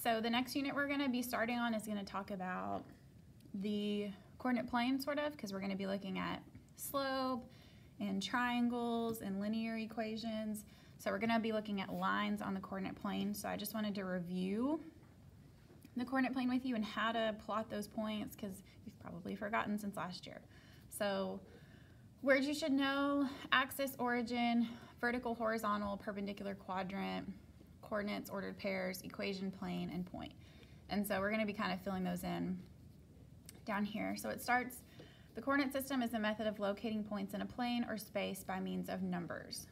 So the next unit we're going to be starting on is going to talk about the coordinate plane, sort of, because we're going to be looking at slope and triangles and linear equations. So we're going to be looking at lines on the coordinate plane. So I just wanted to review the coordinate plane with you and how to plot those points, because you've probably forgotten since last year. So words you should know: axis, origin, vertical, horizontal, perpendicular, quadrant, coordinates, ordered pairs, equation, plane, and point. And so we're going to be kind of filling those in down here. So it starts, the coordinate system is a method of locating points in a plane or space by means of numbers.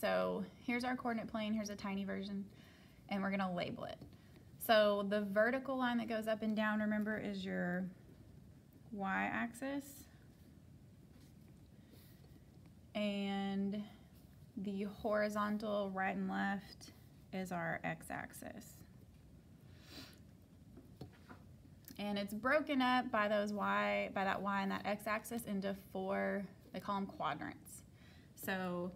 So here's our coordinate plane, here's a tiny version, and we're going to label it. So the vertical line that goes up and down, remember, is your y-axis, and the horizontal right and left is our x-axis. And it's broken up by those by that y and that x-axis into 4, they call them quadrants. So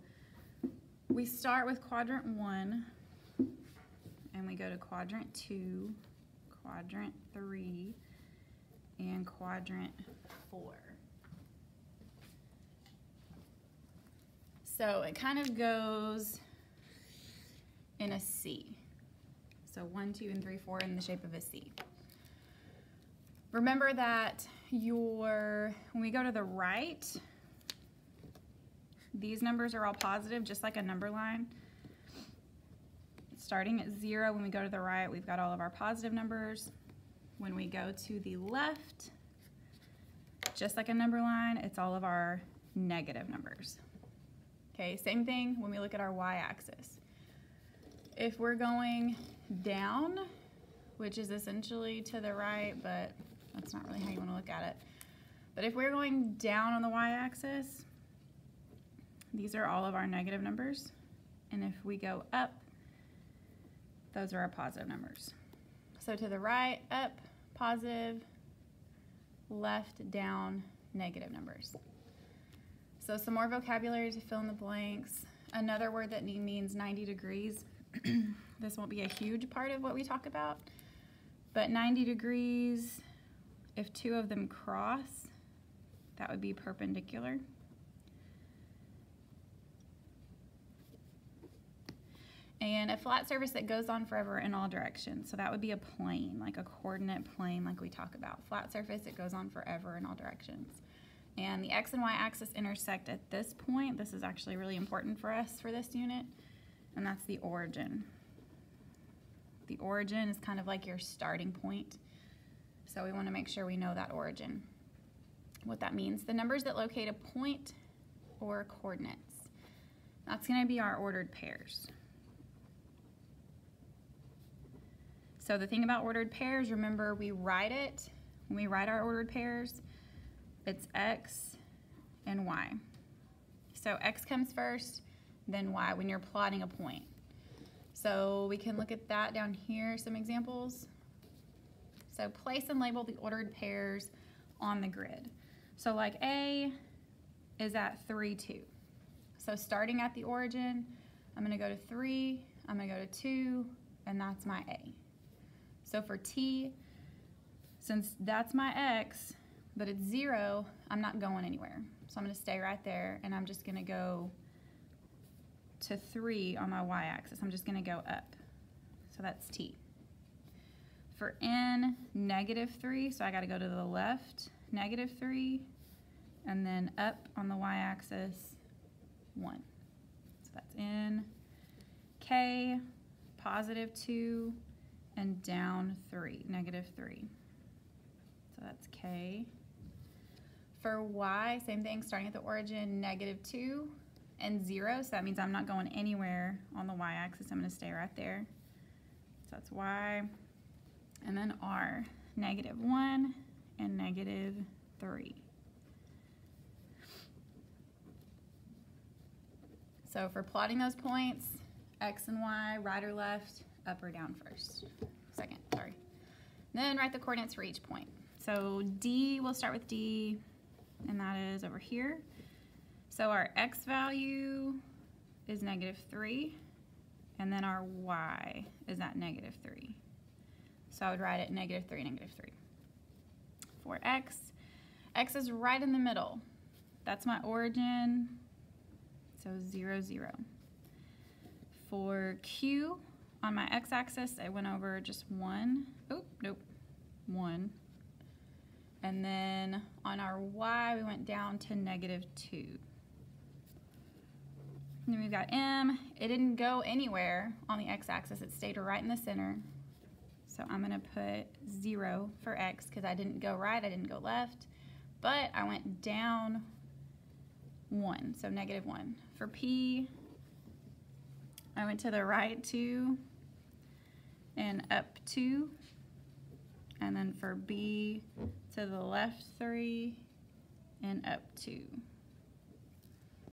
we start with quadrant 1, and we go to quadrant 2, quadrant 3, and quadrant 4. So it kind of goes in a C. So 1, 2, and 3, 4 in the shape of a C. Remember that when we go to the right, these numbers are all positive, just like a number line. Starting at 0, when we go to the right, we've got all of our positive numbers. When we go to the left, just like a number line, it's all of our negative numbers. Okay, same thing when we look at our y-axis. If we're going down, which is essentially to the right, but that's not really how you want to look at it. But if we're going down on the y-axis, these are all of our negative numbers. And if we go up, those are our positive numbers. So to the right, up, positive, left, down, negative numbers. So some more vocabulary to fill in the blanks. Another word that means 90 degrees. This won't be a huge part of what we talk about, but 90 degrees, if 2 of them cross, that would be perpendicular. And a flat surface that goes on forever in all directions. So that would be a plane, like a coordinate plane like we talk about. Flat surface, it goes on forever in all directions. And the x and y axis intersect at this point. This is actually really important for us for this unit, and that's the origin. The origin is kind of like your starting point. So we want to make sure we know that origin. What that means: the numbers that locate a point or coordinates. That's going to be our ordered pairs. So the thing about ordered pairs, remember, we write it, when we write our ordered pairs, it's x and y. So x comes first, then y when you're plotting a point. So we can look at that down here, some examples. So place and label the ordered pairs on the grid. So like A is at 3, 2. So starting at the origin, I'm going to go to 3, I'm going to go to 2, and that's my A. So for T, since that's my x, but it's 0, I'm not going anywhere. So I'm going to stay right there, and I'm just going to go to 3 on my y-axis. I'm just going to go up. So that's T. For N, -3, so I got to go to the left, -3, and then up on the y-axis, 1. So that's N. K, +2, and down 3, -3. So that's K. For Y, same thing, starting at the origin, -2 and 0, so that means I'm not going anywhere on the y-axis. I'm going to stay right there. So that's Y. And then R, -1 and -3. So for plotting those points, X and Y, right or left, up or down first. Second, sorry. Then write the coordinates for each point. So D, we'll start with D, and that is over here. So our X value is -3, and then our Y is at -3. So I would write it -3, -3. For x, x is right in the middle. That's my origin, so 0, 0. For q, on my x-axis, I went over just 1. Oh, nope, 1. And then on our y, we went down to -2. And then we've got m. It didn't go anywhere on the x-axis. It stayed right in the center. So I'm going to put 0 for x because I didn't go right, I didn't go left. But I went down 1, so -1. For p, I went to the right 2 and up 2. And then for b, to the left 3 and up 2.